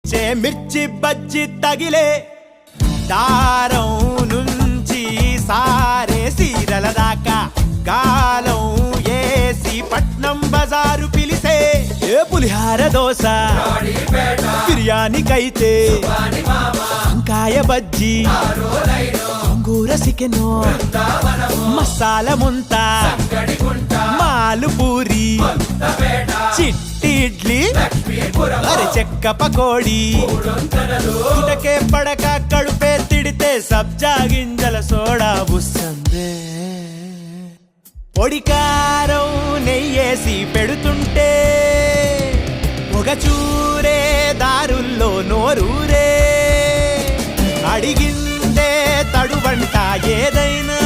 మిర్చి బజ్జి తగిలే దారం నుంచి సారే సీరల దాకా గాలం ఏసి పట్నం బజారు పిలిసే ఏ పులిహార దోశ బిర్యానీకైతే వంకాయ బజ్జి గోంగూర చికెన్ మసాలా ముంత మాలు పూరి చిట్టి ఇడ్లీ అరే చెక్క పకోడి ఇటకే పడక కడుపే తిడితే సబ్జా గింజల సోడా బుస్సందే పొడికారం నెయ్యేసి పెడుతుంటే పొగ చూరే దారుల్లో నోరూరే అడిగిందే తడువంట ఏదైనా